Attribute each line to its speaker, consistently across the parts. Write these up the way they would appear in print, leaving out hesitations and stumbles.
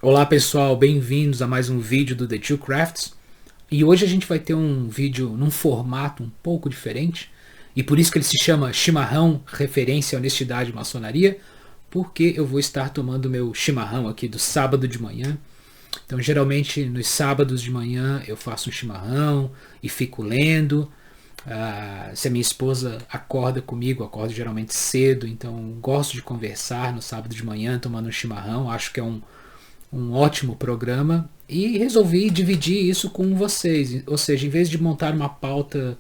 Speaker 1: Olá pessoal, bem-vindos a mais um vídeo do The Two Crafts. E hoje a gente vai ter um vídeo num formato um pouco diferente, e por isso que ele se chama Chimarrão, referência à honestidade e maçonaria, porque eu vou estar tomando meu chimarrão aqui do sábado de manhã. Então geralmente nos sábados de manhã eu faço um chimarrão e fico lendo. Se a minha esposa acorda comigo, acordo geralmente cedo, então gosto de conversar no sábado de manhã tomando um chimarrão. Acho que é um ótimo programa e resolvi dividir isso com vocês. Ou seja, em vez de montar uma pauta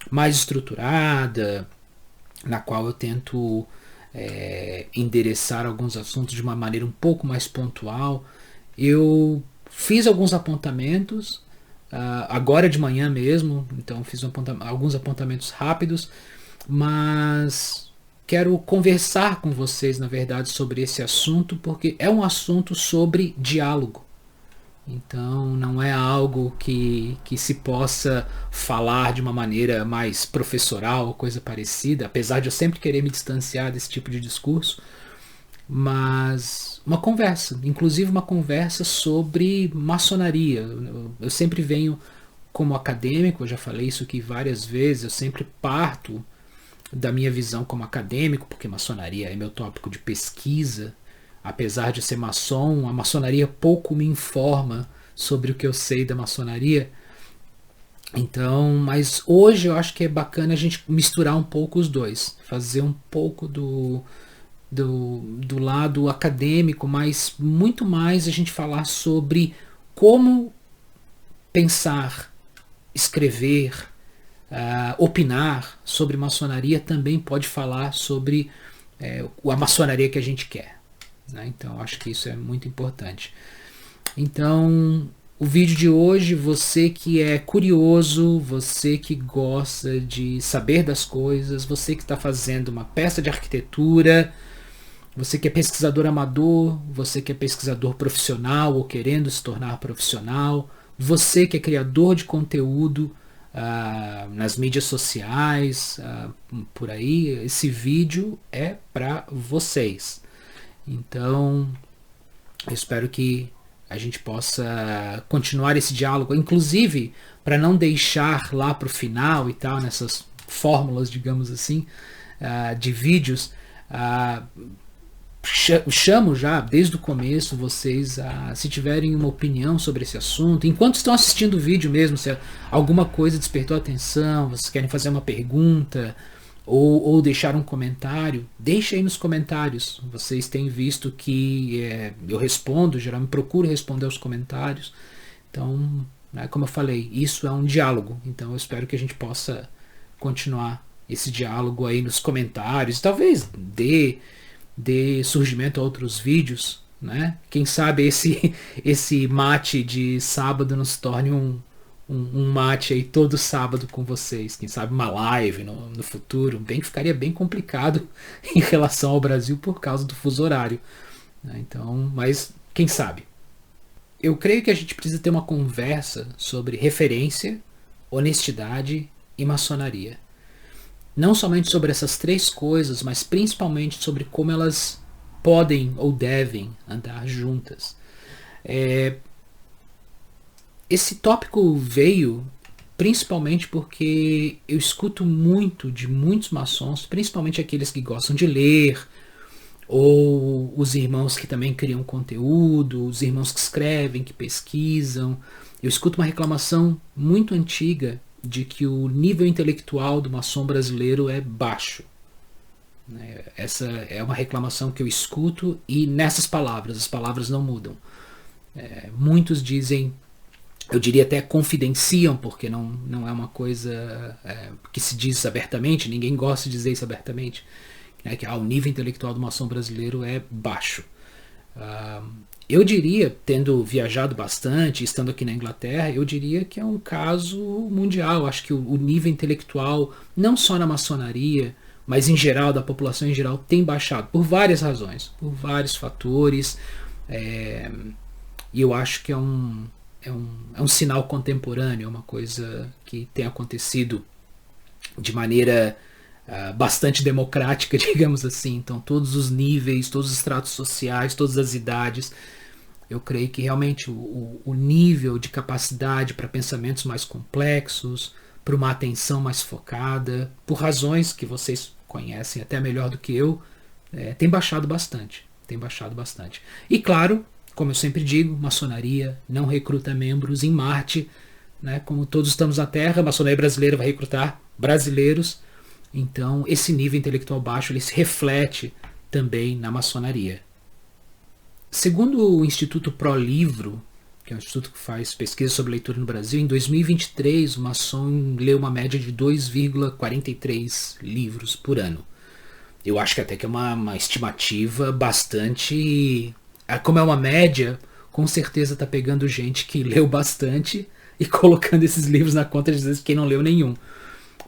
Speaker 1: mais estruturada, na qual eu tento endereçar alguns assuntos de uma maneira um pouco mais pontual, eu fiz alguns apontamentos, agora de manhã mesmo, então fiz alguns apontamentos rápidos, mas quero conversar com vocês, na verdade, sobre esse assunto, porque é um assunto sobre diálogo. Então não é algo que se possa falar de uma maneira mais professoral ou coisa parecida, apesar de eu sempre querer me distanciar desse tipo de discurso, mas uma conversa, inclusive uma conversa sobre maçonaria. Eu sempre venho como acadêmico, eu já falei isso aqui várias vezes, eu sempre parto da minha visão como acadêmico, porque maçonaria é meu tópico de pesquisa. Apesar de ser maçom, a maçonaria pouco me informa sobre o que eu sei da maçonaria. Então, mas hoje eu acho que é bacana a gente misturar um pouco os dois, fazer um pouco do lado acadêmico, mas muito mais a gente falar sobre como pensar, escrever, opinar sobre maçonaria. Também pode falar sobre a maçonaria que a gente quer, né? Então acho que isso é muito importante. Então o vídeo de hoje, você que é curioso, você que gosta de saber das coisas, você que está fazendo uma peça de arquitetura, você que é pesquisador amador, você que é pesquisador profissional ou querendo se tornar profissional, você que é criador de conteúdo nas mídias sociais, por aí, esse vídeo é para vocês. Então, eu espero que a gente possa continuar esse diálogo, inclusive para não deixar lá para o final e tal, nessas fórmulas, digamos assim, de vídeos. Chamo já desde o começo vocês se tiverem uma opinião sobre esse assunto, enquanto estão assistindo o vídeo mesmo, se alguma coisa despertou atenção, vocês querem fazer uma pergunta ou deixar um comentário, deixe aí nos comentários. Vocês têm visto que eu respondo, geralmente procuro responder aos comentários. Então, né, como eu falei, isso é um diálogo, então eu espero que a gente possa continuar esse diálogo aí nos comentários, talvez dê surgimento a outros vídeos, né? Quem sabe esse mate de sábado nos torne um mate aí todo sábado com vocês. Quem sabe uma live no futuro. Bem que ficaria bem complicado em relação ao Brasil por causa do fuso horário, né? Então, mas quem sabe? Eu creio que a gente precisa ter uma conversa sobre referência, honestidade e maçonaria. Não somente sobre essas três coisas, mas principalmente sobre como elas podem ou devem andar juntas. Esse tópico veio principalmente porque eu escuto muito de muitos maçons, principalmente aqueles que gostam de ler, ou os irmãos que também criam conteúdo, os irmãos que escrevem, que pesquisam. Eu escuto uma reclamação muito antiga de que o nível intelectual do maçom brasileiro é baixo. Essa é uma reclamação que eu escuto, e nessas palavras, as palavras não mudam. Muitos dizem, eu diria até confidenciam, porque não é uma coisa que se diz abertamente, ninguém gosta de dizer isso abertamente, né, que o nível intelectual do maçom brasileiro é baixo. Eu diria, tendo viajado bastante, estando aqui na Inglaterra, eu diria que é um caso mundial. Acho que o nível intelectual, não só na maçonaria, mas em geral, da população em geral, tem baixado por várias razões, por vários fatores. E eu acho que é um sinal contemporâneo, é uma coisa que tem acontecido de maneira bastante democrática, digamos assim. Então todos os níveis, todos os estratos sociais, todas as idades Eu creio que realmente o nível de capacidade para pensamentos mais complexos, para uma atenção mais focada, por razões que vocês conhecem até melhor do que eu, tem baixado bastante. Tem baixado bastante. E claro, como eu sempre digo, maçonaria não recruta membros em Marte, né? Como todos estamos na Terra, a maçonaria brasileira vai recrutar brasileiros. Então, esse nível intelectual baixo ele se reflete também na maçonaria. Segundo o Instituto ProLivro, que é um instituto que faz pesquisa sobre leitura no Brasil, em 2023 o maçom leu uma média de 2,43 livros por ano. Eu acho que até que é uma estimativa bastante... Como é uma média, com certeza está pegando gente que leu bastante e colocando esses livros na conta de quem não leu nenhum.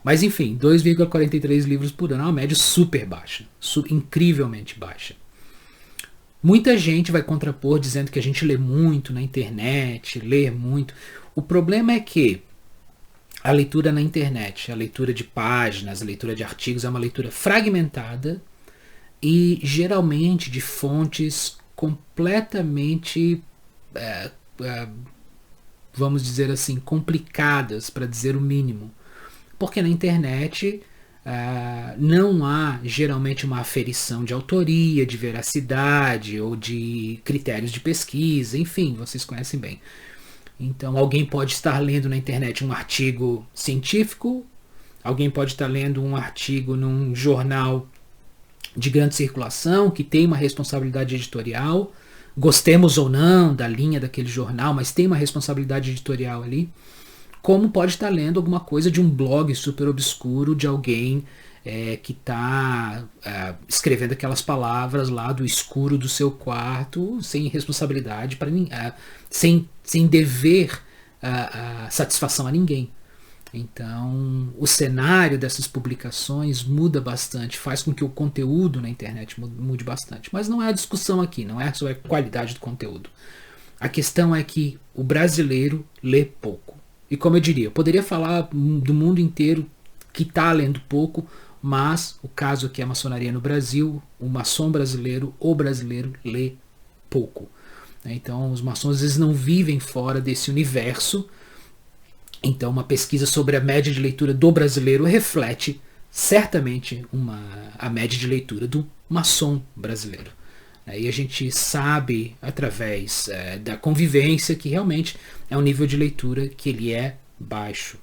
Speaker 1: Mas enfim, 2,43 livros por ano é uma média super baixa, incrivelmente baixa. Muita gente vai contrapor dizendo que a gente lê muito na internet, lê muito. O problema é que a leitura na internet, a leitura de páginas, a leitura de artigos é uma leitura fragmentada e geralmente de fontes completamente, vamos dizer assim, complicadas, para dizer o mínimo. Porque na internet não há geralmente uma aferição de autoria, de veracidade ou de critérios de pesquisa, enfim, vocês conhecem bem. Então alguém pode estar lendo na internet um artigo científico, alguém pode estar lendo um artigo num jornal de grande circulação que tem uma responsabilidade editorial, gostemos ou não da linha daquele jornal, mas tem uma responsabilidade editorial ali, como pode estar lendo alguma coisa de um blog super obscuro de alguém que está escrevendo aquelas palavras lá do escuro do seu quarto, sem responsabilidade, sem dever satisfação a ninguém. Então, o cenário dessas publicações muda bastante, faz com que o conteúdo na internet mude bastante. Mas não é a discussão aqui, não é sobre a qualidade do conteúdo. A questão é que o brasileiro lê pouco. E como eu diria, eu poderia falar do mundo inteiro que está lendo pouco, mas o caso aqui é a maçonaria no Brasil, o maçom brasileiro, o brasileiro lê pouco. Então os maçons às vezes não vivem fora desse universo. Então uma pesquisa sobre a média de leitura do brasileiro reflete certamente a média de leitura do maçom brasileiro. E a gente sabe, através da convivência, que realmente é um nível de leitura que ele é baixo.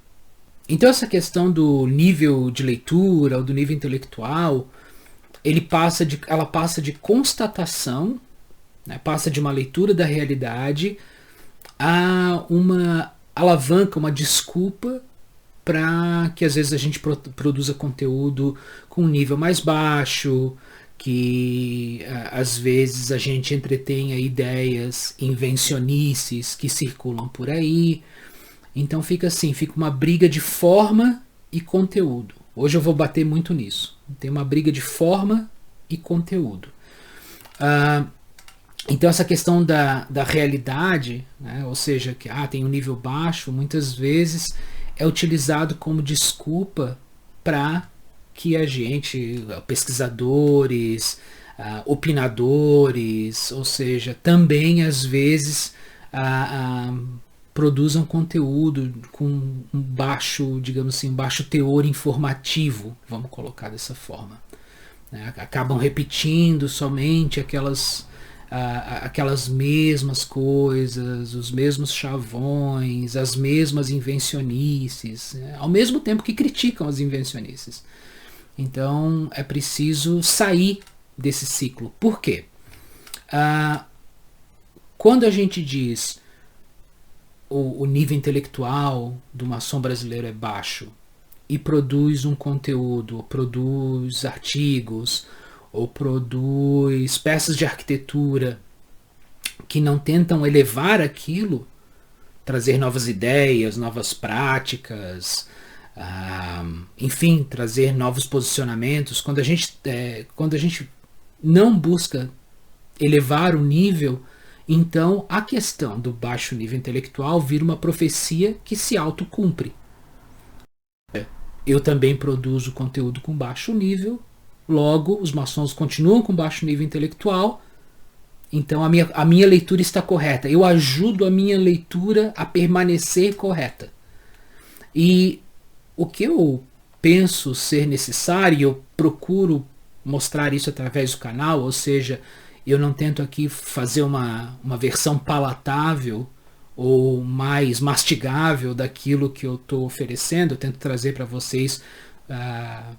Speaker 1: Então essa questão do nível de leitura, ou do nível intelectual, ela passa de constatação, né, passa de uma leitura da realidade a uma alavanca, uma desculpa para que às vezes a gente produza conteúdo com um nível mais baixo, que às vezes a gente entretenha ideias invencionices que circulam por aí. Então fica assim, fica uma briga de forma e conteúdo. Hoje eu vou bater muito nisso. Tem uma briga de forma e conteúdo. Então essa questão da realidade, né, ou seja, que tem um nível baixo, muitas vezes é utilizado como desculpa para que a gente, pesquisadores, opinadores, ou seja, também às vezes produzam conteúdo com um baixo, digamos assim, um baixo teor informativo, vamos colocar dessa forma. Acabam repetindo somente aquelas mesmas coisas, os mesmos chavões, as mesmas invencionices, ao mesmo tempo que criticam as invencionices. Então é preciso sair desse ciclo. Por quê? Quando a gente diz o nível intelectual do maçom brasileiro é baixo e produz um conteúdo, produz artigos ou produz peças de arquitetura que não tentam elevar aquilo, trazer novas ideias, novas práticas, enfim, trazer novos posicionamentos. Quando a gente não busca elevar o nível, então a questão do baixo nível intelectual vira uma profecia que se autocumpre. Eu também produzo conteúdo com baixo nível, logo os maçons continuam com baixo nível intelectual Então a minha leitura está correta. Eu ajudo a minha leitura a permanecer correta. E o que eu penso ser necessário, e eu procuro mostrar isso através do canal, ou seja, eu não tento aqui fazer uma versão palatável ou mais mastigável daquilo que eu estou oferecendo. Eu tento trazer para vocês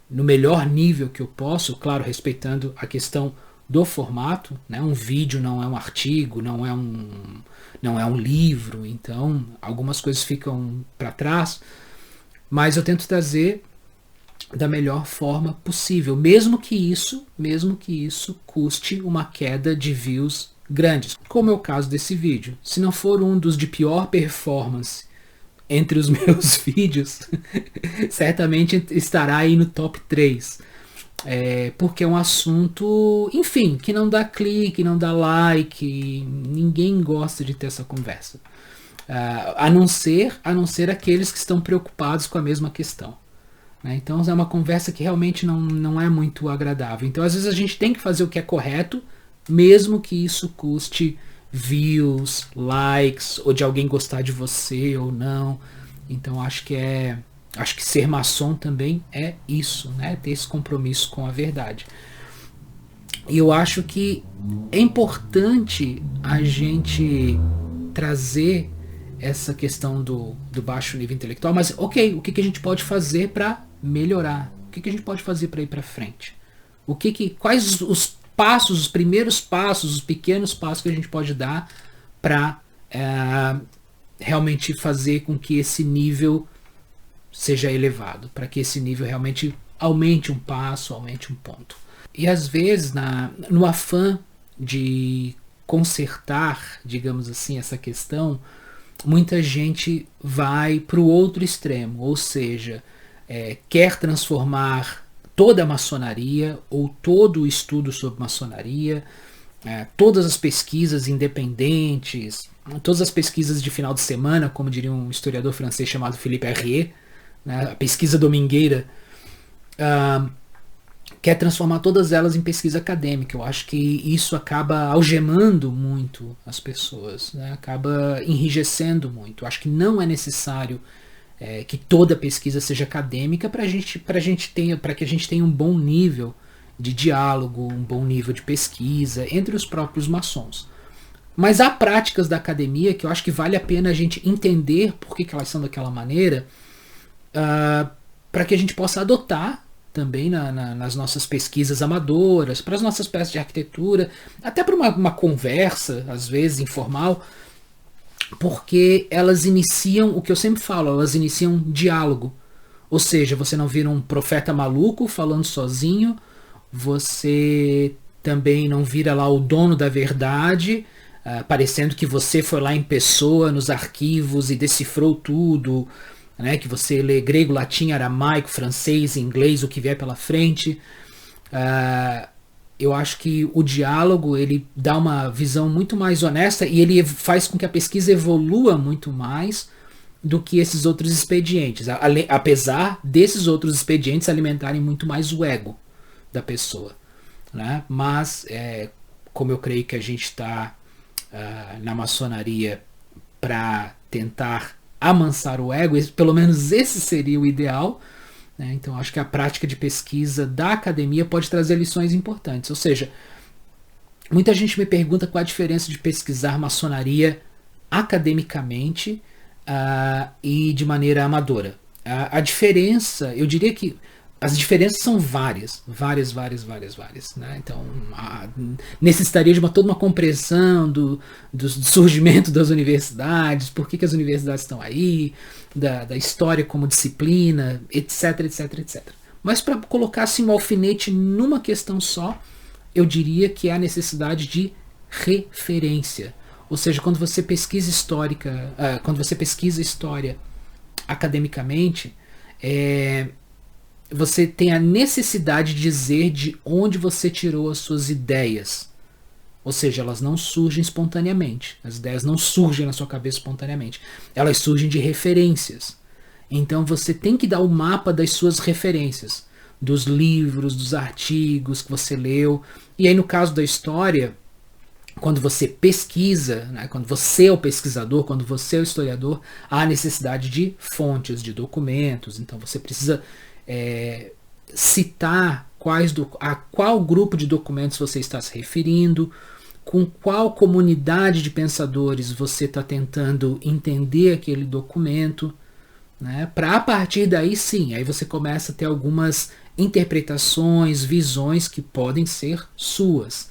Speaker 1: no melhor nível que eu posso, claro, respeitando a questão do formato, né? Um vídeo não é um artigo, não é um livro, então algumas coisas ficam para trás, mas eu tento trazer da melhor forma possível, mesmo que isso custe uma queda de views grandes, como é o caso desse vídeo. Se não for um dos de pior performance entre os meus vídeos, certamente estará aí no top 3. Porque é um assunto, enfim, que não dá clique, não dá like, ninguém gosta de ter essa conversa. A não ser aqueles que estão preocupados com a mesma questão. Então é uma conversa que realmente não é muito agradável. Então às vezes a gente tem que fazer o que é correto, mesmo que isso custe views, likes, ou de alguém gostar de você ou não. Então acho que ser maçom também é isso, né? Ter esse compromisso com a verdade. E eu acho que é importante a gente trazer essa questão do baixo nível intelectual, mas ok, o que a gente pode fazer para melhorar? O que a gente pode fazer para ir para frente? Quais os passos, os primeiros passos, os pequenos passos que a gente pode dar para realmente fazer com que esse nível seja elevado, para que esse nível realmente aumente um passo, aumente um ponto. E às vezes, no afã de consertar, digamos assim, essa questão, muita gente vai para o outro extremo, ou seja, quer transformar toda a maçonaria ou todo o estudo sobre maçonaria, todas as pesquisas independentes, todas as pesquisas de final de semana, como diria um historiador francês chamado Philippe Herrier, a pesquisa domingueira, quer transformar todas elas em pesquisa acadêmica. Eu acho que isso acaba algemando muito as pessoas, né? Acaba enrijecendo muito. Eu acho que não é necessário que toda pesquisa seja acadêmica para que a gente tenha um bom nível de diálogo, um bom nível de pesquisa entre os próprios maçons. Mas há práticas da academia que eu acho que vale a pena a gente entender por que elas são daquela maneira, para que a gente possa adotar também nas nossas pesquisas amadoras, para as nossas peças de arquitetura, até para uma conversa, às vezes informal, porque elas iniciam, o que eu sempre falo, elas iniciam diálogo. Ou seja, você não vira um profeta maluco falando sozinho, você também não vira lá o dono da verdade, parecendo que você foi lá em pessoa nos arquivos e decifrou tudo, né, que você lê grego, latim, aramaico, francês, inglês, o que vier pela frente. Eu acho que o diálogo ele dá uma visão muito mais honesta e ele faz com que a pesquisa evolua muito mais do que esses outros expedientes, apesar desses outros expedientes alimentarem muito mais o ego da pessoa, né? Mas como eu creio que a gente está na maçonaria para tentar amansar o ego, pelo menos esse seria o ideal, né? Então acho que a prática de pesquisa da academia pode trazer lições importantes. Ou seja, muita gente me pergunta qual a diferença de pesquisar maçonaria academicamente e de maneira amadora. A diferença, eu diria que as diferenças são várias, né? Então necessitaria de toda uma compreensão do surgimento das universidades, por que as universidades estão aí, da história como disciplina, etc. Mas para colocar assim um alfinete numa questão só, eu diria que é a necessidade de referência. Ou seja, quando você pesquisa história academicamente, você tem a necessidade de dizer de onde você tirou as suas ideias. Ou seja, elas não surgem espontaneamente. As ideias não surgem na sua cabeça espontaneamente. Elas surgem de referências. Então você tem que dar o mapa das suas referências. Dos livros, dos artigos que você leu. E aí no caso da história, quando você pesquisa, né, quando você é o pesquisador, quando você é o historiador, há necessidade de fontes, de documentos. Então você precisa citar a qual grupo de documentos você está se referindo, com qual comunidade de pensadores você está tentando entender aquele documento, né? Para a partir daí sim, aí você começa a ter algumas interpretações, visões que podem ser suas.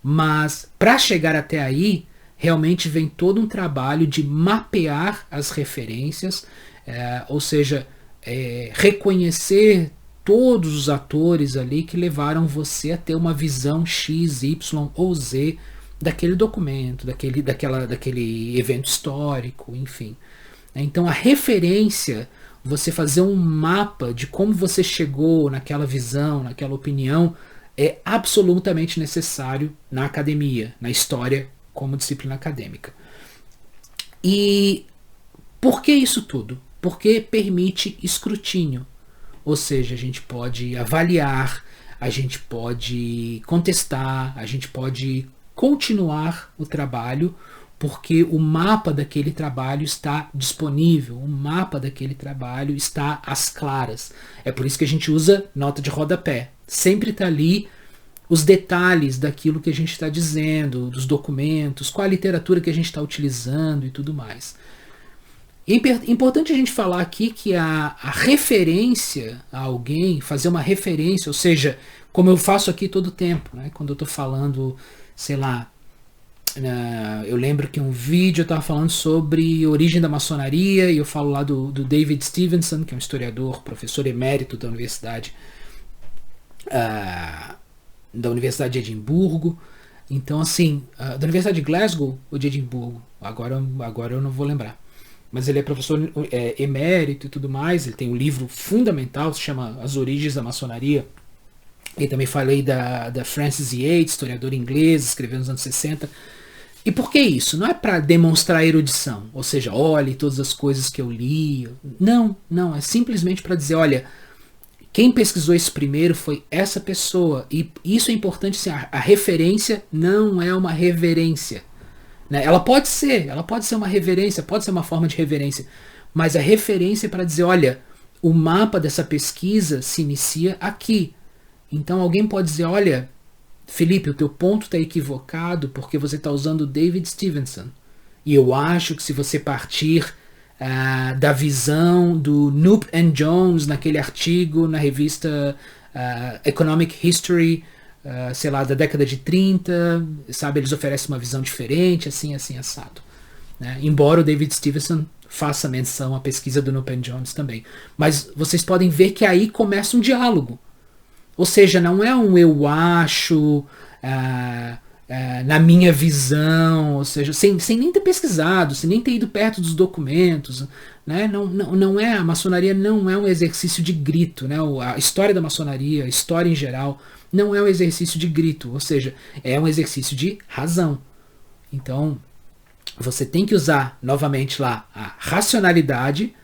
Speaker 1: Mas para chegar até aí, realmente vem todo um trabalho de mapear as referências, ou seja, reconhecer todos os atores ali que levaram você a ter uma visão X, Y ou Z daquele documento, daquele evento histórico, enfim. Então a referência, você fazer um mapa de como você chegou naquela visão, naquela opinião, é absolutamente necessário na academia, na história como disciplina acadêmica. E por que isso tudo? Porque permite escrutínio. Ou seja, a gente pode avaliar, a gente pode contestar, a gente pode continuar o trabalho, porque o mapa daquele trabalho está disponível, o mapa daquele trabalho está às claras. É por isso que a gente usa nota de rodapé. Sempre está ali os detalhes daquilo que a gente está dizendo, dos documentos, qual a literatura que a gente está utilizando e tudo mais. É importante a gente falar aqui que a referência a alguém, fazer uma referência, ou seja, como eu faço aqui todo o tempo, né? Quando eu estou falando, sei lá, eu lembro que um vídeo eu estava falando sobre origem da maçonaria e eu falo lá do David Stevenson, que é um historiador, professor emérito da Universidade de Edimburgo. Então, assim, da Universidade de Glasgow ou de Edimburgo, agora eu não vou lembrar. Mas ele é professor emérito e tudo mais. Ele tem um livro fundamental, se chama As Origens da Maçonaria. E também falei da Frances Yates, historiadora inglesa, escreveu nos anos 60. E por que isso? Não é para demonstrar erudição, ou seja, olhe todas as coisas que eu li. Não, é simplesmente para dizer, olha, quem pesquisou isso primeiro foi essa pessoa. E isso é importante, assim, a referência não é uma reverência. Né? Ela pode ser uma reverência, pode ser uma forma de reverência, mas a referência é para dizer, olha, o mapa dessa pesquisa se inicia aqui. Então alguém pode dizer, olha, Felipe, o teu ponto está equivocado porque você está usando David Stevenson. E eu acho que se você partir da visão do Knoop and Jones naquele artigo na revista Economic History, sei lá, da década de 30, sabe, eles oferecem uma visão diferente, assim, assado. Né? Embora o David Stevenson faça menção à pesquisa do Knoop and Jones também. Mas vocês podem ver que aí começa um diálogo. Ou seja, não é um eu acho, na minha visão, ou seja, sem nem ter pesquisado, sem nem ter ido perto dos documentos. Né? Não é, a maçonaria não é um exercício de grito. Né? A história da maçonaria, a história em geral, não é um exercício de grito, ou seja, é um exercício de razão. Então, você tem que usar novamente lá a racionalidade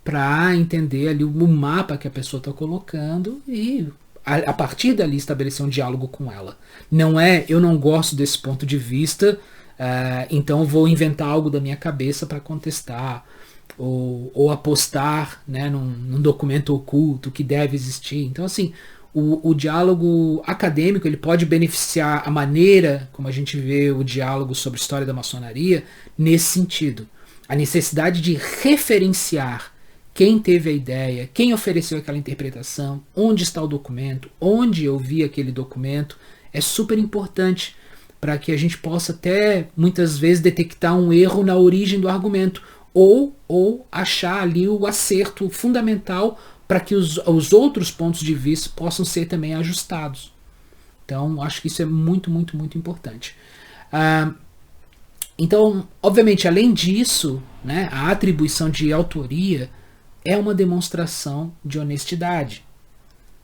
Speaker 1: para entender ali o mapa que a pessoa está colocando e a partir dali estabelecer um diálogo com ela. Não é, eu não gosto desse ponto de vista, então eu vou inventar algo da minha cabeça para contestar ou apostar, né, num documento oculto que deve existir. Então, assim, o diálogo acadêmico ele pode beneficiar a maneira como a gente vê o diálogo sobre história da maçonaria nesse sentido. A necessidade de referenciar quem teve a ideia, quem ofereceu aquela interpretação, onde está o documento, onde eu vi aquele documento, é super importante para que a gente possa até muitas vezes detectar um erro na origem do argumento ou achar ali o acerto fundamental para que os outros pontos de vista possam ser também ajustados. Então, acho que isso é muito, muito, muito importante. Então, obviamente, além disso, né, a atribuição de autoria é uma demonstração de honestidade.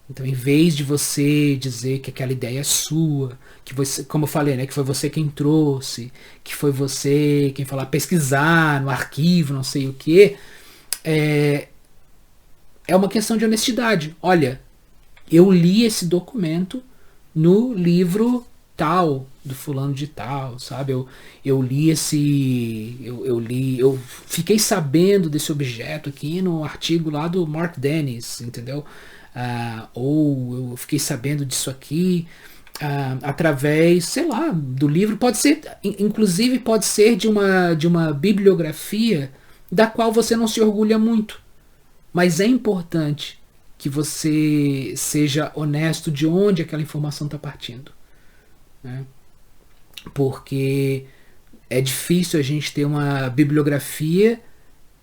Speaker 1: Então, em vez de você dizer que aquela ideia é sua, que você, como eu falei, né, que foi você quem trouxe, que foi você quem foi lá pesquisar no arquivo, não sei o que, é uma questão de honestidade. Olha, eu li esse documento no livro tal, do fulano de tal, sabe? Eu li esse. Eu fiquei sabendo desse objeto aqui no artigo lá do Mark Dennis, entendeu? Ou eu fiquei sabendo disso aqui através, sei lá, do livro. Pode ser, inclusive, pode ser de uma bibliografia da qual você não se orgulha muito. Mas é importante que você seja honesto de onde aquela informação está partindo, né? Porque é difícil a gente ter uma bibliografia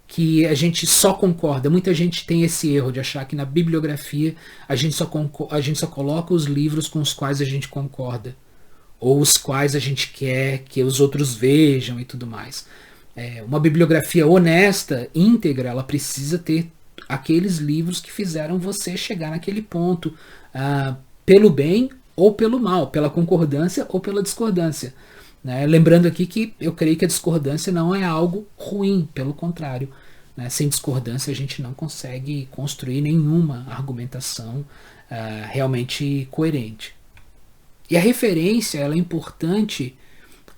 Speaker 1: que a gente só concorda. Muita gente tem esse erro de achar que na bibliografia a gente só coloca os livros com os quais a gente concorda, ou os quais a gente quer que os outros vejam e tudo mais. Uma bibliografia honesta, íntegra, ela precisa ter aqueles livros que fizeram você chegar naquele ponto, pelo bem ou pelo mal, pela concordância ou pela discordância, né? Lembrando aqui que eu creio que a discordância não é algo ruim, pelo contrário, né? Sem discordância a gente não consegue construir nenhuma argumentação realmente coerente. E a referência ela é importante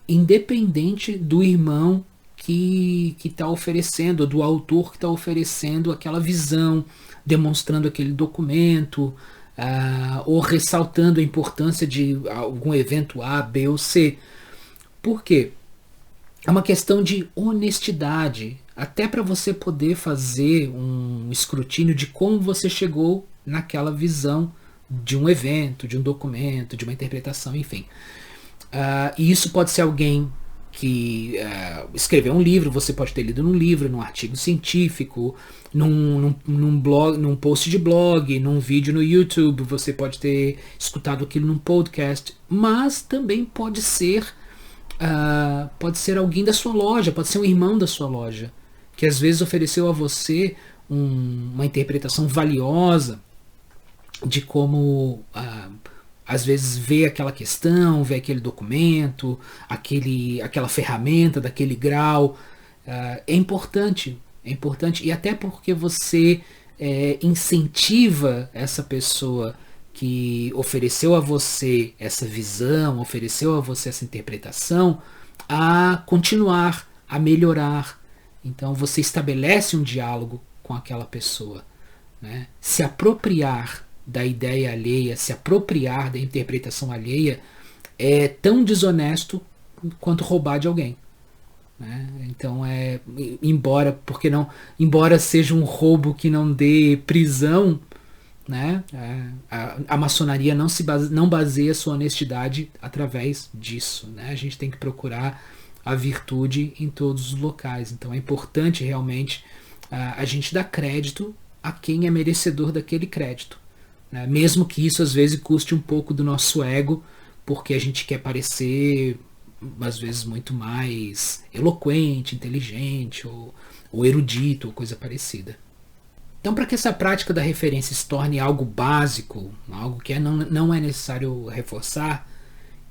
Speaker 1: independente do irmão que está oferecendo, do autor que está oferecendo aquela visão, demonstrando aquele documento, ou ressaltando a importância de algum evento A, B ou C. Por quê? É uma questão de honestidade, até para você poder fazer um escrutínio de como você chegou naquela visão de um evento, de um documento, de uma interpretação, enfim. E isso pode ser alguém que escreveu um livro, você pode ter lido num livro, num artigo científico, num blog, num post de blog, num vídeo no YouTube, você pode ter escutado aquilo num podcast, mas também pode ser alguém da sua loja, pode ser um irmão da sua loja, que às vezes ofereceu a você uma interpretação valiosa de como às vezes vê aquela questão, vê aquele documento, aquela ferramenta daquele grau. É importante, e até porque você incentiva essa pessoa que ofereceu a você essa visão, ofereceu a você essa interpretação, a continuar, a melhorar. Então você estabelece um diálogo com aquela pessoa, né? Se apropriar da ideia alheia, se apropriar da interpretação alheia é tão desonesto quanto roubar de alguém, né? Então embora seja um roubo que não dê prisão, né? A maçonaria não baseia sua honestidade através disso, né? A gente tem que procurar a virtude em todos os locais. Então é importante realmente a gente dar crédito a quem é merecedor daquele crédito, né? Mesmo que isso às vezes custe um pouco do nosso ego, porque a gente quer parecer às vezes muito mais eloquente, inteligente ou erudito ou coisa parecida. Então, para que essa prática da referência se torne algo básico, algo que não é necessário reforçar,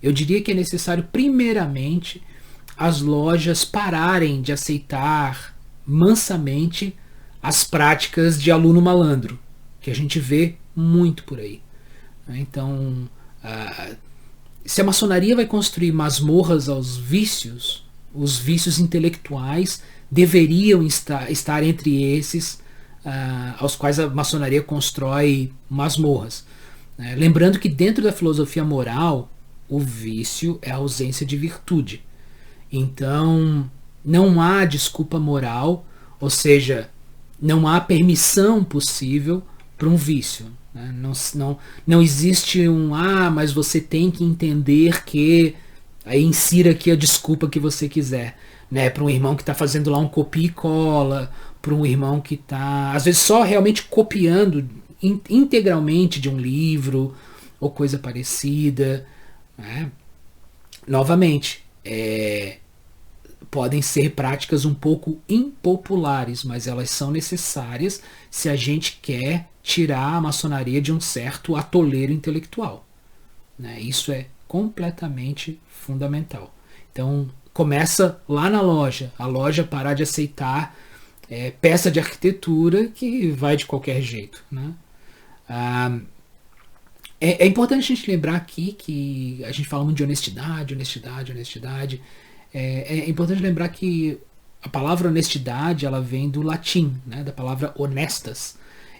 Speaker 1: eu diria que é necessário, primeiramente, as lojas pararem de aceitar mansamente as práticas de aluno malandro, que a gente vê muito por aí. Então, se a maçonaria vai construir masmorras aos vícios, os vícios intelectuais deveriam estar entre esses aos quais a maçonaria constrói masmorras. Lembrando que dentro da filosofia moral, o vício é a ausência de virtude. Então, não há desculpa moral, ou seja, não há permissão possível para um vício. Não existe mas você tem que entender que... Aí insira aqui a desculpa que você quiser, né? Para um irmão que está fazendo lá um copia e cola, para um irmão que está, às vezes, só realmente copiando integralmente de um livro ou coisa parecida, né? Novamente, podem ser práticas um pouco impopulares, mas elas são necessárias se a gente quer tirar a maçonaria de um certo atoleiro intelectual, né? Isso é completamente fundamental. Então, começa lá na loja, a loja parar de aceitar peça de arquitetura que vai de qualquer jeito, né? É importante a gente lembrar aqui que a gente fala muito de honestidade, honestidade, honestidade. É importante lembrar que a palavra honestidade ela vem do latim, né, da palavra honestas,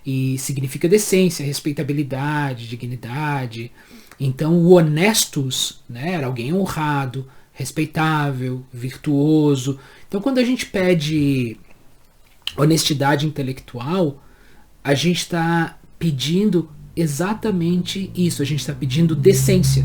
Speaker 1: e significa decência, respeitabilidade, dignidade. Então o honestus, né, era alguém honrado, respeitável, virtuoso. Então quando a gente pede honestidade intelectual, a gente está pedindo exatamente isso, a gente está pedindo decência.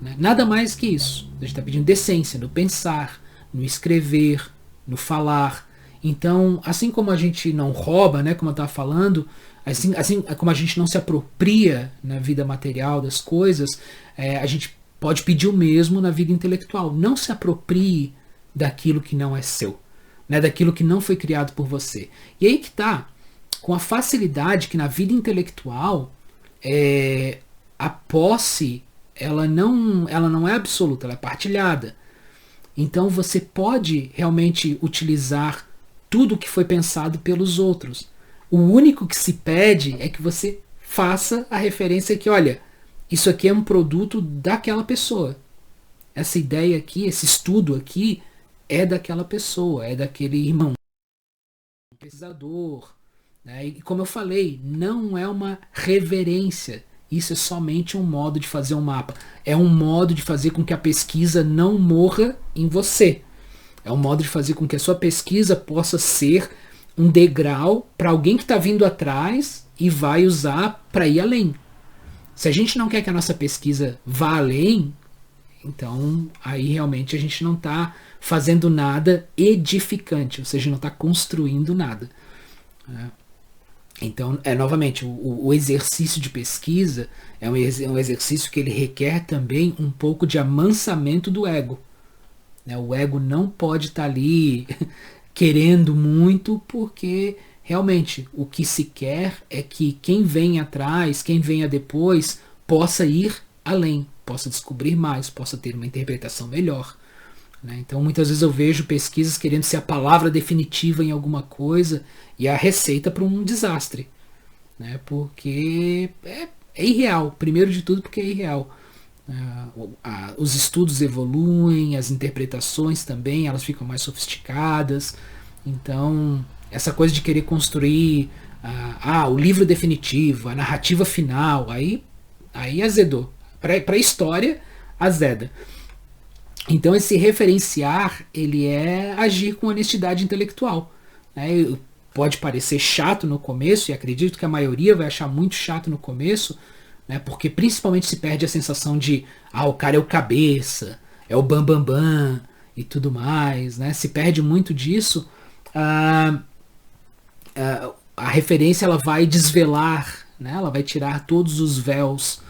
Speaker 1: Né? Nada mais que isso. A gente está pedindo decência no pensar, no escrever, no falar. Então, assim como a gente não rouba, né, como eu estava falando, assim como a gente não se apropria na vida material das coisas, a gente pode pedir o mesmo na vida intelectual. Não se aproprie daquilo que não é seu, né, daquilo que não foi criado por você. E aí que tá, com a facilidade que na vida intelectual a posse ela não é absoluta, ela é partilhada. Então você pode realmente utilizar tudo que foi pensado pelos outros. O único que se pede é que você faça a referência que, olha, isso aqui é um produto daquela pessoa. Essa ideia aqui, esse estudo aqui é daquela pessoa, é daquele irmão, pesquisador. Né? E como eu falei, não é uma reverência. Isso é somente um modo de fazer um mapa. É um modo de fazer com que a pesquisa não morra em você. É um modo de fazer com que a sua pesquisa possa ser um degrau para alguém que está vindo atrás e vai usar para ir além. Se a gente não quer que a nossa pesquisa vá além, então aí realmente a gente não está fazendo nada edificante, ou seja, não está construindo nada. Né? Então, novamente, o exercício de pesquisa é um exercício que ele requer também um pouco de amansamento do ego. Né? O ego não pode estar ali querendo muito, porque realmente o que se quer é que quem vem atrás, quem venha depois, possa ir além, possa descobrir mais, possa ter uma interpretação melhor. Né? Então muitas vezes eu vejo pesquisas querendo ser a palavra definitiva em alguma coisa e a receita para um desastre. Né? Porque é irreal, primeiro de tudo porque é irreal. Os estudos evoluem, as interpretações também, elas ficam mais sofisticadas. Então essa coisa de querer construir o livro definitivo, a narrativa final, aí azedou. Para a história, azeda. Então esse referenciar, ele é agir com honestidade intelectual. Né? Pode parecer chato no começo, e acredito que a maioria vai achar muito chato no começo, né? Porque principalmente se perde a sensação de o cara é o cabeça, é o bambambam e tudo mais. Né? Se perde muito disso, a referência ela vai desvelar, né? Ela vai tirar todos os véus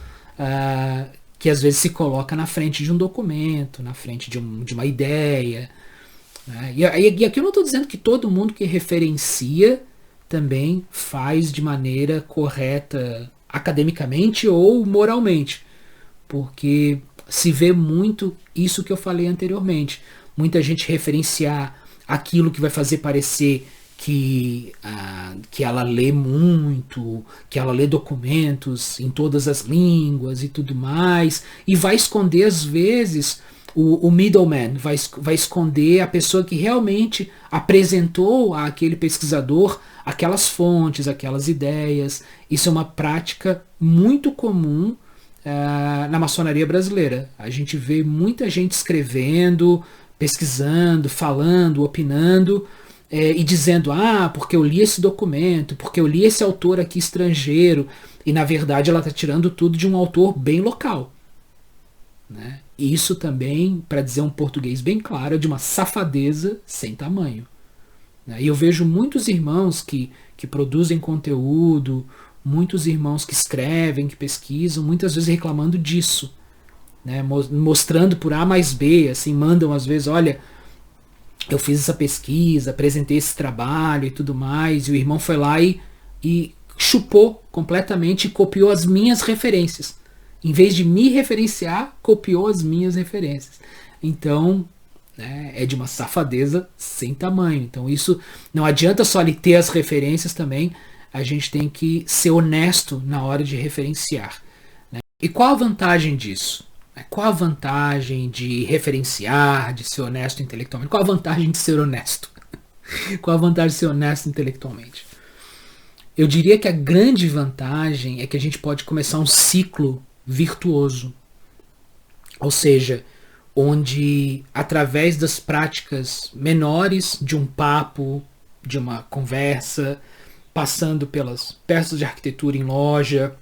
Speaker 1: que às vezes se coloca na frente de um documento, na frente de uma ideia. Né? E aqui eu não estou dizendo que todo mundo que referencia também faz de maneira correta academicamente ou moralmente, porque se vê muito isso que eu falei anteriormente. Muita gente referenciar aquilo que vai fazer parecer que ela lê muito, que ela lê documentos em todas as línguas e tudo mais, e vai esconder às vezes o middleman, vai esconder a pessoa que realmente apresentou àquele pesquisador aquelas fontes, aquelas ideias. Isso é uma prática muito comum na maçonaria brasileira. A gente vê muita gente escrevendo, pesquisando, falando, opinando, e dizendo, porque eu li esse documento, porque eu li esse autor aqui estrangeiro, e na verdade ela está tirando tudo de um autor bem local. Né? E isso também, para dizer um português bem claro, é de uma safadeza sem tamanho. Né? E eu vejo muitos irmãos que produzem conteúdo, muitos irmãos que escrevem, que pesquisam, muitas vezes reclamando disso. Né? Mostrando por A mais B, assim, mandam às vezes, olha, eu fiz essa pesquisa, apresentei esse trabalho e tudo mais, e o irmão foi lá e chupou completamente e copiou as minhas referências. Em vez de me referenciar, copiou as minhas referências. Então, é de uma safadeza sem tamanho. Então isso não adianta só ele ter as referências também, a gente tem que ser honesto na hora de referenciar. E qual a vantagem disso? Qual a vantagem de referenciar, de ser honesto intelectualmente? Qual a vantagem de ser honesto? Qual a vantagem de ser honesto intelectualmente? Eu diria que a grande vantagem é que a gente pode começar um ciclo virtuoso. Ou seja, onde através das práticas menores de um papo, de uma conversa, passando pelas peças de arquitetura em loja,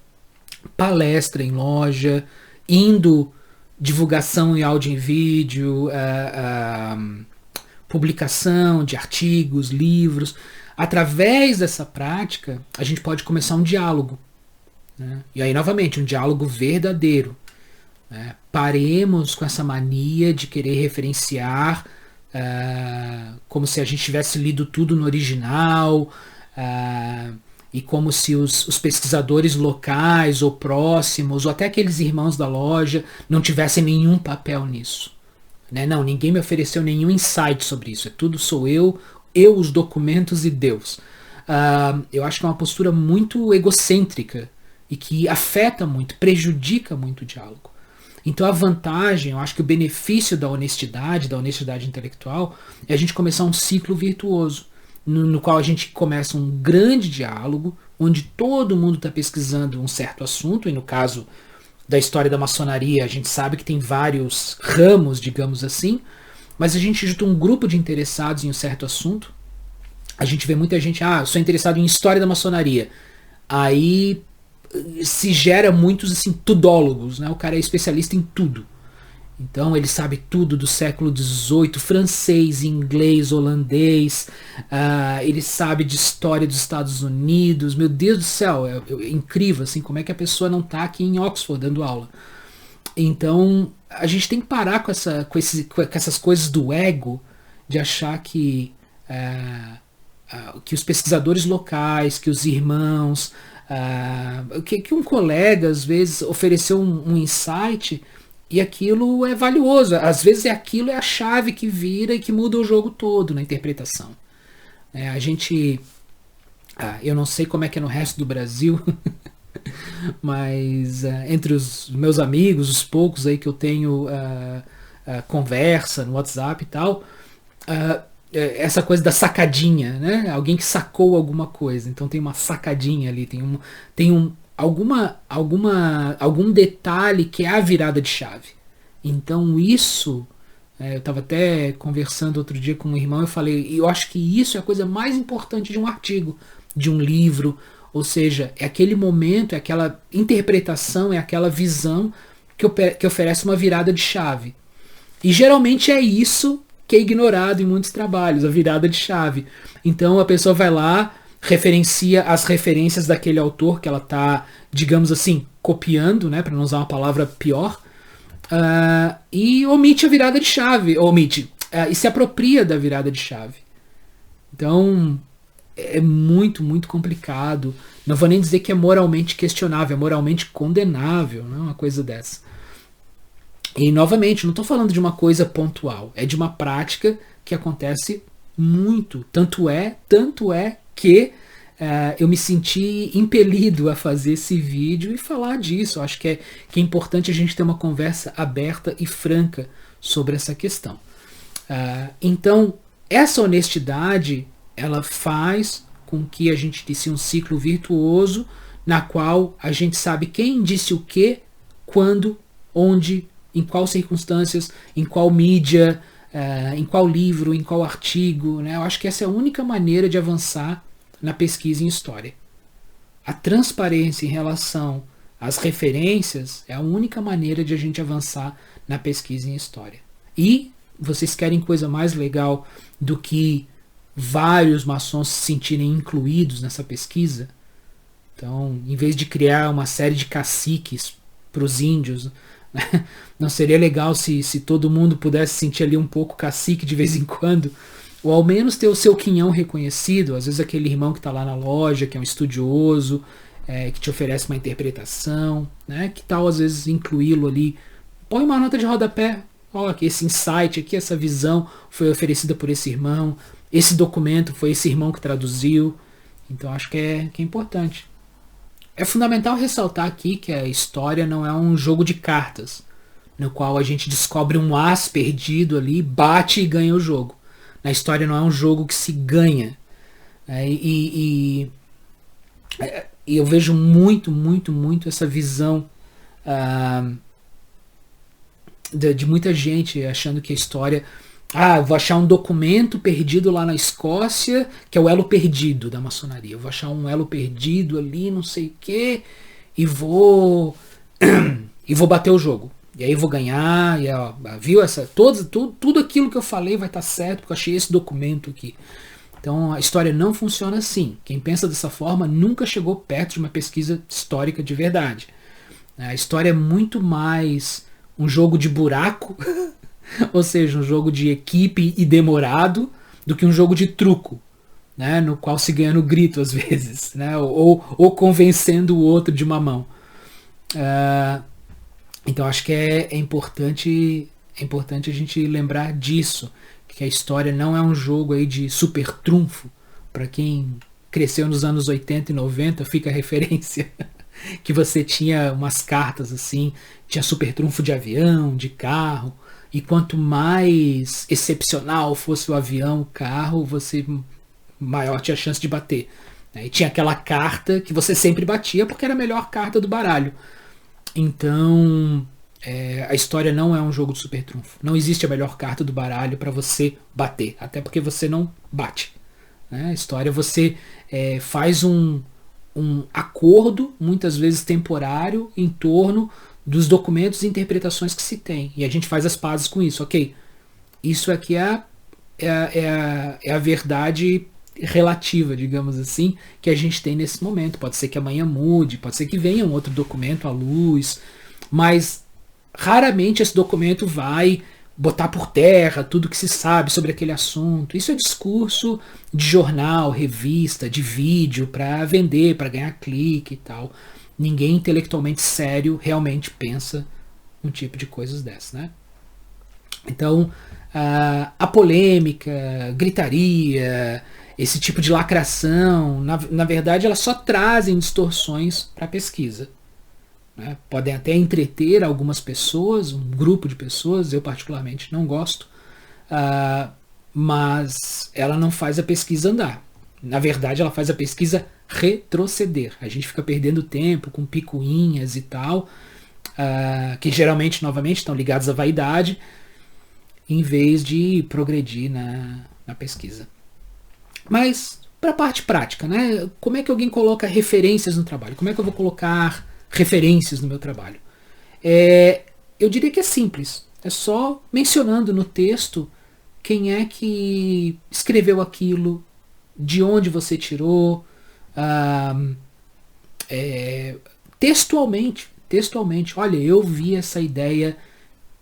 Speaker 1: palestra em loja, indo divulgação em áudio e vídeo, publicação de artigos, livros. Através dessa prática, a gente pode começar um diálogo. Né? E aí, novamente, um diálogo verdadeiro. Né? Paremos com essa mania de querer referenciar como se a gente tivesse lido tudo no original, e como se os pesquisadores locais ou próximos, ou até aqueles irmãos da loja, não tivessem nenhum papel nisso. Né? Não, ninguém me ofereceu nenhum insight sobre isso. Tudo sou eu, os documentos e Deus. Eu acho que é uma postura muito egocêntrica e que afeta muito, prejudica muito o diálogo. Então a vantagem, eu acho que o benefício da honestidade intelectual, é a gente começar um ciclo virtuoso, no qual a gente começa um grande diálogo, onde todo mundo está pesquisando um certo assunto, e no caso da história da maçonaria, a gente sabe que tem vários ramos, digamos assim, mas a gente junta um grupo de interessados em um certo assunto. A gente vê muita gente, sou interessado em história da maçonaria. Aí se gera muitos assim, tudólogos, né? O cara é especialista em tudo. Então ele sabe tudo do século XVIII, francês, inglês, holandês, ele sabe de história dos Estados Unidos. Meu Deus do céu, é incrível assim, como é que a pessoa não está aqui em Oxford dando aula. Então a gente tem que parar com essas coisas do ego, de achar que os pesquisadores locais, que os irmãos, que um colega às vezes ofereceu um insight e aquilo é valioso. Às vezes aquilo é a chave que vira e que muda o jogo todo na interpretação. A gente... eu não sei como é que é no resto do Brasil, mas entre os meus amigos, os poucos aí que eu tenho conversa no WhatsApp e tal, essa coisa da sacadinha, né? Alguém que sacou alguma coisa, então tem uma sacadinha ali, tem algum detalhe que é a virada de chave. Então isso, eu estava até conversando outro dia com um irmão, eu falei, eu acho que isso é a coisa mais importante de um artigo, de um livro, ou seja, é aquele momento, é aquela interpretação, é aquela visão que oferece uma virada de chave. E geralmente é isso que é ignorado em muitos trabalhos, a virada de chave. Então a pessoa vai lá, referencia as referências daquele autor que ela está, digamos assim, copiando, né, para não usar uma palavra pior, e omite a virada de chave, e se apropria da virada de chave. Então é muito, muito complicado. Não vou nem dizer que é moralmente questionável, é moralmente condenável, né, uma coisa dessa. E novamente, não estou falando de uma coisa pontual, é de uma prática que acontece muito. Tanto é que eu me senti impelido a fazer esse vídeo e falar disso. Eu acho que é importante a gente ter uma conversa aberta e franca sobre essa questão. Então, essa honestidade, ela faz com que a gente inicie um ciclo virtuoso, na qual a gente sabe quem disse o que, quando, onde, em quais circunstâncias, em qual mídia, em qual livro, em qual artigo. Né? Eu acho que essa é a única maneira de avançar na pesquisa em história. A transparência em relação às referências é a única maneira de a gente avançar na pesquisa em história. E vocês querem coisa mais legal do que vários maçons se sentirem incluídos nessa pesquisa? Então, em vez de criar uma série de caciques para os índios, não seria legal se todo mundo pudesse sentir ali um pouco cacique de vez em quando, ou ao menos ter o seu quinhão reconhecido, às vezes aquele irmão que está lá na loja, que é um estudioso, que te oferece uma interpretação, né? Que tal às vezes incluí-lo ali, põe uma nota de rodapé, olha que esse insight aqui, essa visão foi oferecida por esse irmão, esse documento foi esse irmão que traduziu. Então acho que é importante. É fundamental ressaltar aqui que a história não é um jogo de cartas, no qual a gente descobre um as perdido ali, bate e ganha o jogo. Na história não é um jogo que se ganha. E eu vejo muito essa visão de muita gente achando que a história... eu vou achar um documento perdido lá na Escócia, que é o elo perdido da maçonaria. Eu vou achar um elo perdido ali, não sei o quê, e vou bater o jogo. E aí vou ganhar, e ó, viu? Tudo aquilo que eu falei vai estar certo, porque eu achei esse documento aqui. Então a história não funciona assim. Quem pensa dessa forma nunca chegou perto de uma pesquisa histórica de verdade. A história é muito mais um jogo de buraco, ou seja, um jogo de equipe e demorado, do que um jogo de truco, né, no qual se ganha no grito às vezes, né, ou convencendo o outro de uma mão. Então acho que é importante a gente lembrar disso, que a história não é um jogo aí de super trunfo. Para quem cresceu nos anos 80 e 90, fica a referência que você tinha umas cartas assim, tinha super trunfo de avião, de carro, e quanto mais excepcional fosse o avião, o carro, você maior tinha a chance de bater. E tinha aquela carta que você sempre batia porque era a melhor carta do baralho. Então, a história não é um jogo de super trunfo. Não existe a melhor carta do baralho para você bater, até porque você não bate. Né? A história você faz um acordo, muitas vezes temporário, em torno dos documentos e interpretações que se tem. E a gente faz as pazes com isso. Ok, isso aqui é a verdade relativa, digamos assim, que a gente tem nesse momento. Pode ser que amanhã mude, pode ser que venha um outro documento à luz, mas raramente esse documento vai botar por terra tudo que se sabe sobre aquele assunto. Isso é discurso de jornal, revista, de vídeo para vender, para ganhar clique e tal. Ninguém intelectualmente sério realmente pensa um tipo de coisas dessas, né? Então, a polêmica, gritaria, esse tipo de lacração, na verdade, elas só trazem distorções para a pesquisa. Né? Podem até entreter algumas pessoas, um grupo de pessoas, eu particularmente não gosto, mas ela não faz a pesquisa andar. Na verdade, ela faz a pesquisa retroceder. A gente fica perdendo tempo com picuinhas e tal, que geralmente, novamente, estão ligados à vaidade, em vez de progredir na pesquisa. Mas, para a parte prática, né? Como é que alguém coloca referências no trabalho? Como é que eu vou colocar referências no meu trabalho? Eu diria que é simples. É só mencionando no texto quem é que escreveu aquilo, de onde você tirou, textualmente. Olha, eu vi essa ideia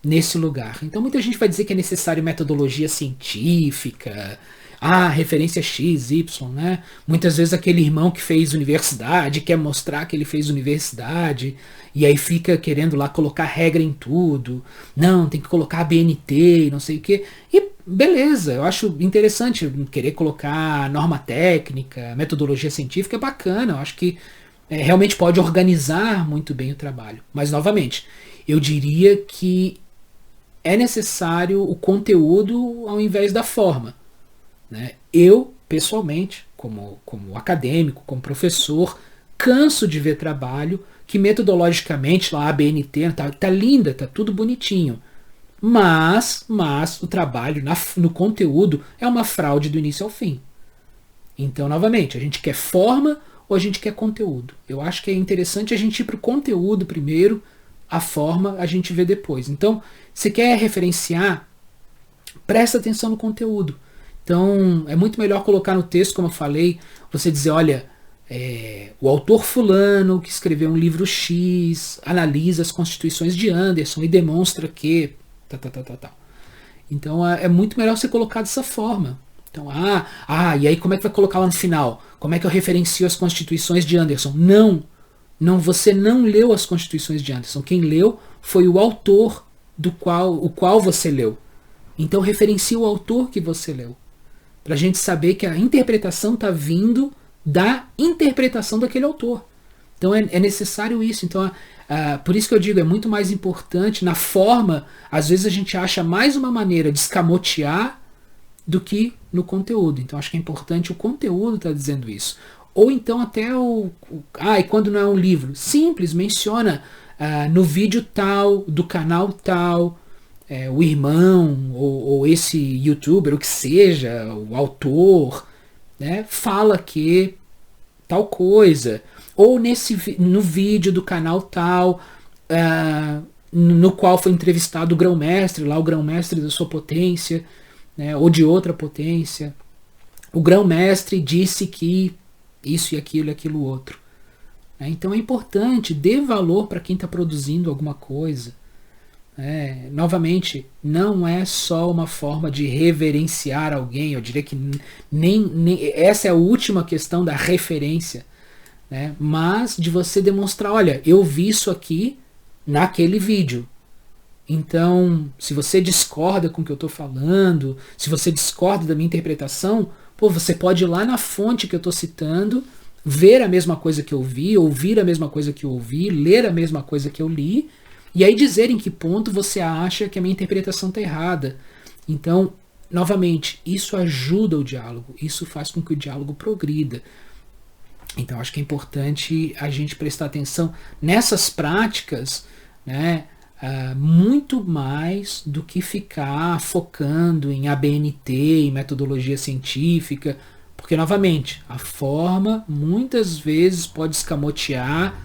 Speaker 1: nesse lugar. Então muita gente vai dizer que é necessário metodologia científica, referência X, Y, né? Muitas vezes aquele irmão que fez universidade quer mostrar que ele fez universidade e aí fica querendo lá colocar regra em tudo. Não, tem que colocar BNT e não sei o que. E beleza, eu acho interessante querer colocar norma técnica, metodologia científica, é bacana. Eu acho que realmente pode organizar muito bem o trabalho. Mas, novamente, eu diria que é necessário o conteúdo ao invés da forma. Né? Eu, pessoalmente, como acadêmico, como professor, canso de ver trabalho que metodologicamente lá a BNT tá linda, tá tudo bonitinho. Mas o trabalho no conteúdo é uma fraude do início ao fim. Então, novamente, a gente quer forma ou a gente quer conteúdo? Eu acho que é interessante a gente ir para o conteúdo primeiro, a forma a gente vê depois. Então, se quer referenciar, presta atenção no conteúdo. Então, é muito melhor colocar no texto, como eu falei, você dizer, olha, o autor fulano que escreveu um livro X analisa as constituições de Anderson e demonstra que... Então, é muito melhor você colocar dessa forma. Então, e aí como é que vai colocar lá no final? Como é que eu referencio as constituições de Anderson? Não, você não leu as constituições de Anderson. Quem leu foi o autor o qual você leu. Então referencie o autor que você leu. Para a gente saber que a interpretação está vindo da interpretação daquele autor. Então é necessário isso. Então, por isso que eu digo, é muito mais importante na forma. Às vezes a gente acha mais uma maneira de escamotear do que no conteúdo. Então acho que é importante o conteúdo estar dizendo isso. Ou então até e quando não é um livro, simples, menciona no vídeo tal, do canal tal, o irmão, ou esse youtuber, o que seja, o autor, né, fala que tal coisa. Ou no vídeo do canal tal, no qual foi entrevistado o grão-mestre, lá o grão-mestre da sua potência, né, ou de outra potência. O grão-mestre disse que isso e aquilo outro. Então é importante, dê valor para quem está produzindo alguma coisa. Novamente, não é só uma forma de reverenciar alguém, eu diria que nem essa é a última questão da referência, né? Mas de você demonstrar, olha, eu vi isso aqui naquele vídeo. Então, se você discorda com o que eu estou falando, se você discorda da minha interpretação, você pode ir lá na fonte que eu estou citando, ver a mesma coisa que eu vi, ouvir a mesma coisa que eu ouvi, ler a mesma coisa que eu li, e aí dizer em que ponto você acha que a minha interpretação está errada. Então, novamente, isso ajuda o diálogo, isso faz com que o diálogo progrida. Então, acho que é importante a gente prestar atenção nessas práticas, né, muito mais do que ficar focando em ABNT, em metodologia científica, porque, novamente, a forma muitas vezes pode escamotear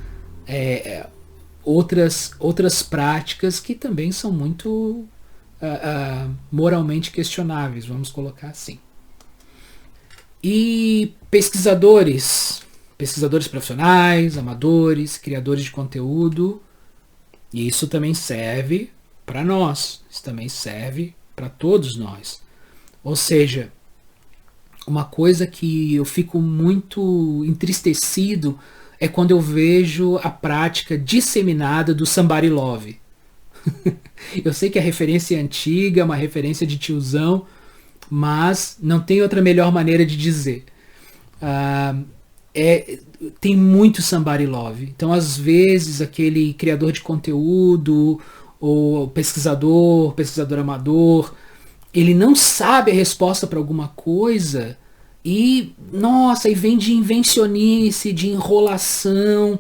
Speaker 1: outras práticas que também são muito moralmente questionáveis, vamos colocar assim. E pesquisadores profissionais, amadores, criadores de conteúdo, e isso também serve para nós, isso também serve para todos nós. Ou seja, uma coisa que eu fico muito entristecido é quando eu vejo a prática disseminada do somebody love. Eu sei que a referência é antiga, uma referência de tiozão, mas não tem outra melhor maneira de dizer. Tem muito somebody love. Então, às vezes, aquele criador de conteúdo, ou pesquisador amador, ele não sabe a resposta para alguma coisa e, nossa, e vem de invencionice, de enrolação.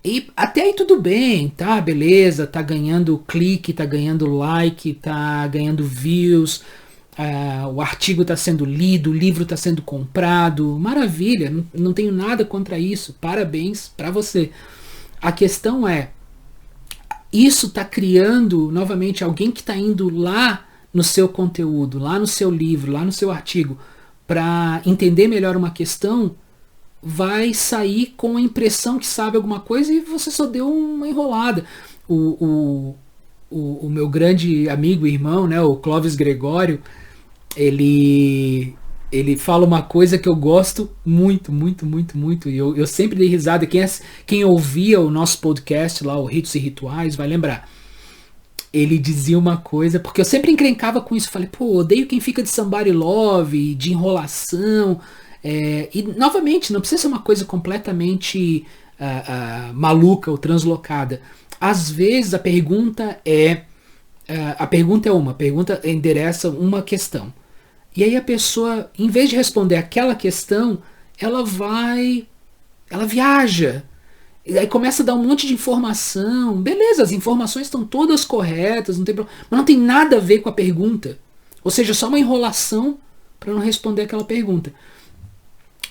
Speaker 1: E até aí tudo bem, tá? Beleza, tá ganhando clique, tá ganhando like, tá ganhando views, o artigo está sendo lido, o livro está sendo comprado, maravilha, não tenho nada contra isso, parabéns para você. A questão é, isso está criando, novamente, alguém que está indo lá no seu conteúdo, lá no seu livro, lá no seu artigo, para entender melhor uma questão, vai sair com a impressão que sabe alguma coisa e você só deu uma enrolada. O meu grande amigo e irmão, né, o Clóvis Gregório, ele fala uma coisa que eu gosto muito, muito, muito, muito, e eu sempre dei risada. Quem ouvia o nosso podcast lá, o Ritos e Rituais, vai lembrar. Ele dizia uma coisa, porque eu sempre encrencava com isso, falei, odeio quem fica de somebody love, de enrolação, e novamente, não precisa ser uma coisa completamente maluca ou translocada. Às vezes a pergunta endereça uma questão. E aí a pessoa, em vez de responder aquela questão, ela viaja. E aí começa a dar um monte de informação. Beleza, as informações estão todas corretas, não tem problema, mas não tem nada a ver com a pergunta. Ou seja, só uma enrolação para não responder aquela pergunta.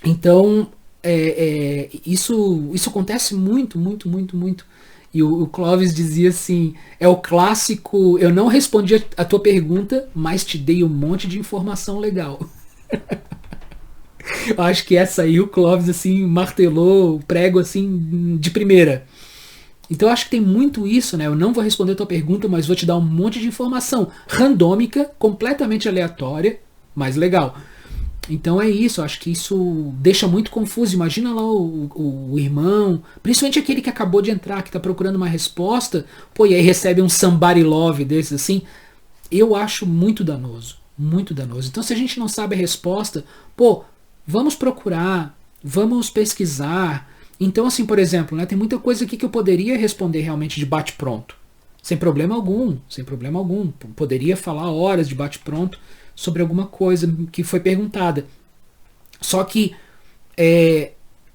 Speaker 1: Então, isso acontece muito, muito, muito, muito. E o Clóvis dizia assim, é o clássico, eu não respondi a tua pergunta, mas te dei um monte de informação legal. Eu acho que essa aí o Clóvis assim, martelou o prego assim, de primeira. Então eu acho que tem muito isso, né? Eu não vou responder a tua pergunta, mas vou te dar um monte de informação randômica, completamente aleatória, mas legal. Então é isso, eu acho que isso deixa muito confuso. Imagina lá o irmão, principalmente aquele que acabou de entrar, que está procurando uma resposta, e aí recebe um somebody love desses assim. Eu acho muito danoso, muito danoso. Então se a gente não sabe a resposta, vamos procurar, vamos pesquisar, Então, assim, por exemplo, né, tem muita coisa aqui que eu poderia responder realmente de bate-pronto. Sem problema algum, sem problema algum. Poderia falar horas de bate-pronto sobre alguma coisa que foi perguntada. Só que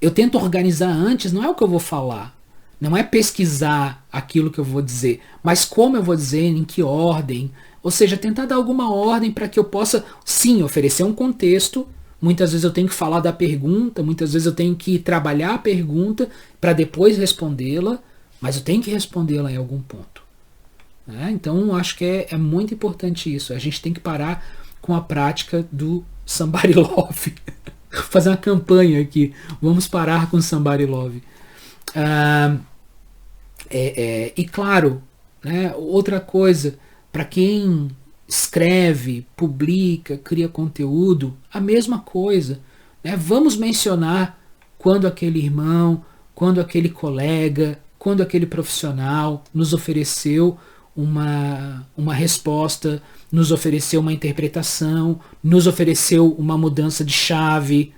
Speaker 1: eu tento organizar antes, não é o que eu vou falar. Não é pesquisar aquilo que eu vou dizer, mas como eu vou dizer, em que ordem. Ou seja, tentar dar alguma ordem para que eu possa, sim, oferecer um contexto. Muitas vezes eu tenho que falar da pergunta, muitas vezes eu tenho que trabalhar a pergunta para depois respondê-la, mas eu tenho que respondê-la em algum ponto. Né? Então acho que é muito importante isso. A gente tem que parar com a prática do somebody love. Fazer uma campanha aqui. Vamos parar com somebody love. E claro, né, outra coisa, para quem escreve, publica, cria conteúdo, a mesma coisa. Né? Vamos mencionar quando aquele irmão, quando aquele colega, quando aquele profissional nos ofereceu uma resposta, nos ofereceu uma interpretação, nos ofereceu uma mudança de chave.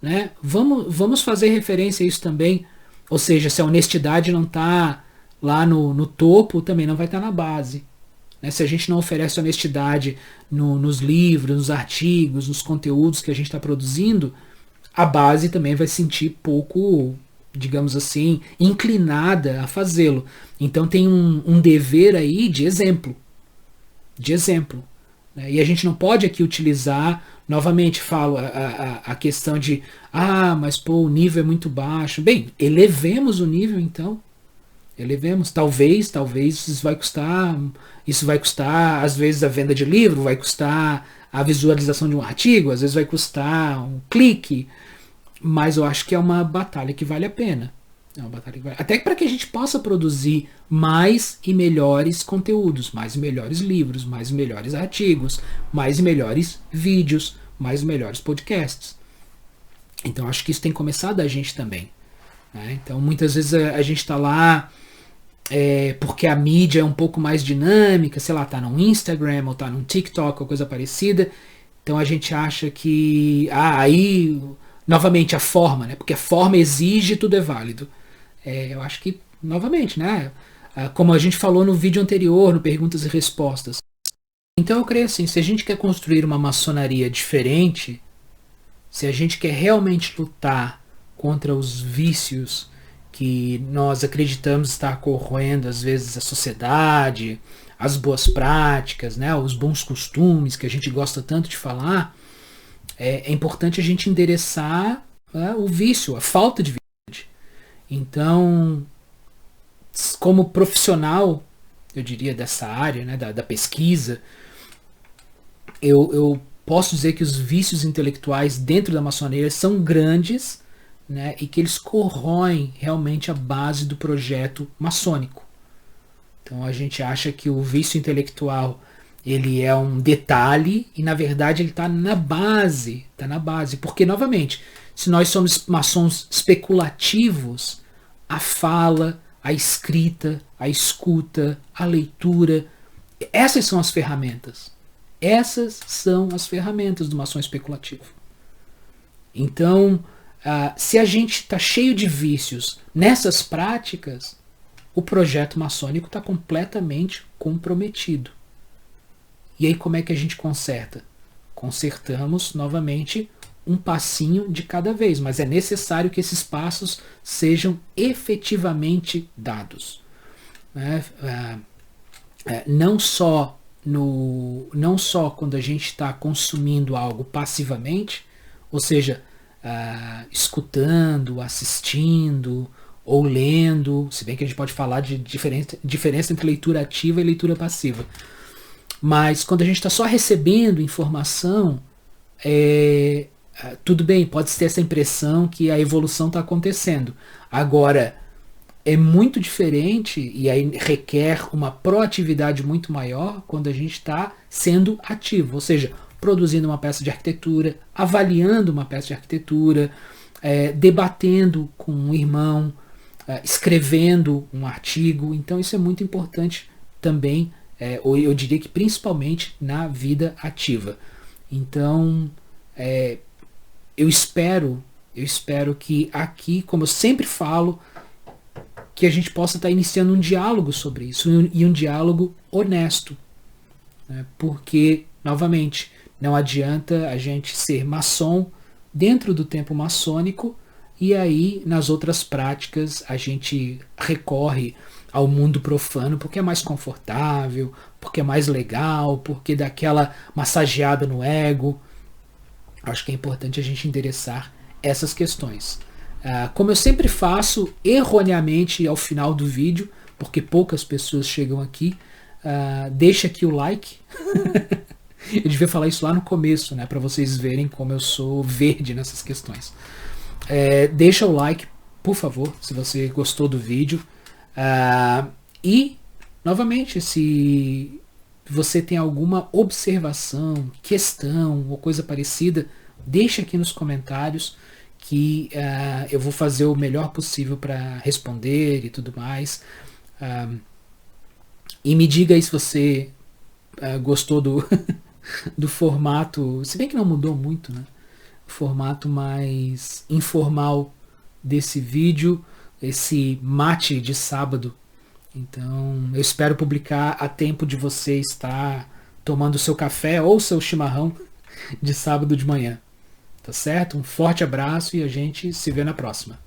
Speaker 1: Né? Vamos fazer referência a isso também. Ou seja, se a honestidade não está lá no topo, também não vai estar na base. Né? Se a gente não oferece honestidade nos livros, nos artigos, nos conteúdos que a gente está produzindo, a base também vai se sentir pouco, digamos assim, inclinada a fazê-lo. Então tem um dever aí de exemplo. De exemplo. Né? E a gente não pode aqui utilizar, novamente falo, a questão de mas pô, o nível é muito baixo. Bem, elevemos o nível então. Elevemos. Talvez isso vai custar, às vezes, a venda de livro, vai custar a visualização de um artigo, às vezes vai custar um clique, mas eu acho que é uma batalha que vale a pena. É uma batalha que vale. Até para que a gente possa produzir mais e melhores conteúdos, mais e melhores livros, mais e melhores artigos, mais e melhores vídeos, mais e melhores podcasts. Então acho que isso tem que começar da gente também. Né? Então muitas vezes a gente está lá porque a mídia é um pouco mais dinâmica, sei lá, tá no Instagram ou tá no TikTok ou coisa parecida. Então a gente acha que aí novamente a forma, né? Porque a forma exige, tudo é válido. Eu acho que novamente, né? Como a gente falou no vídeo anterior, no Perguntas e Respostas. Então eu creio assim, se a gente quer construir uma maçonaria diferente, se a gente quer realmente lutar contra os vícios que nós acreditamos estar corroendo às vezes a sociedade, as boas práticas, né, os bons costumes que a gente gosta tanto de falar, é importante a gente endereçar o vício, a falta de virtude. Então, como profissional, eu diria, dessa área, né, da pesquisa, eu posso dizer que os vícios intelectuais dentro da maçonaria são grandes, né, e que eles corroem realmente a base do projeto maçônico. Então a gente acha que o vício intelectual ele é um detalhe e na verdade ele está na base, porque novamente, se nós somos maçons especulativos, a fala, a escrita, a escuta, a leitura, essas são as ferramentas. Essas são as ferramentas do maçom especulativo. Então, se a gente está cheio de vícios nessas práticas, o projeto maçônico está completamente comprometido. E aí como é que a gente conserta? Consertamos novamente um passinho de cada vez, mas é necessário que esses passos sejam efetivamente dados. Não só quando a gente está consumindo algo passivamente, ou seja, escutando, assistindo ou lendo, se bem que a gente pode falar de diferença entre leitura ativa e leitura passiva. Mas quando a gente está só recebendo informação, tudo bem, pode ter essa impressão que a evolução está acontecendo. Agora, é muito diferente e aí requer uma proatividade muito maior quando a gente está sendo ativo, ou seja, produzindo uma peça de arquitetura, avaliando uma peça de arquitetura, debatendo com um irmão, escrevendo um artigo. Então isso é muito importante também, ou eu diria que principalmente na vida ativa. Então eu espero Eu espero que aqui, como eu sempre falo, que a gente possa estar iniciando um diálogo sobre isso, e um diálogo honesto, né? Porque, novamente, não adianta a gente ser maçom dentro do tempo maçônico e aí nas outras práticas a gente recorre ao mundo profano porque é mais confortável, porque é mais legal, porque dá aquela massageada no ego. Acho que é importante a gente endereçar essas questões. Como eu sempre faço, erroneamente ao final do vídeo, porque poucas pessoas chegam aqui, deixa aqui o like. Eu devia falar isso lá no começo, né, para vocês verem como eu sou verde nessas questões. Deixa o like, por favor, se você gostou do vídeo. E, novamente, se você tem alguma observação, questão ou coisa parecida, deixa aqui nos comentários que eu vou fazer o melhor possível para responder e tudo mais. E me diga aí se você gostou do formato, se bem que não mudou muito, né? O formato mais informal desse vídeo, esse mate de sábado. Então, eu espero publicar a tempo de você estar tomando seu café ou seu chimarrão de sábado de manhã. Tá certo? Um forte abraço e a gente se vê na próxima.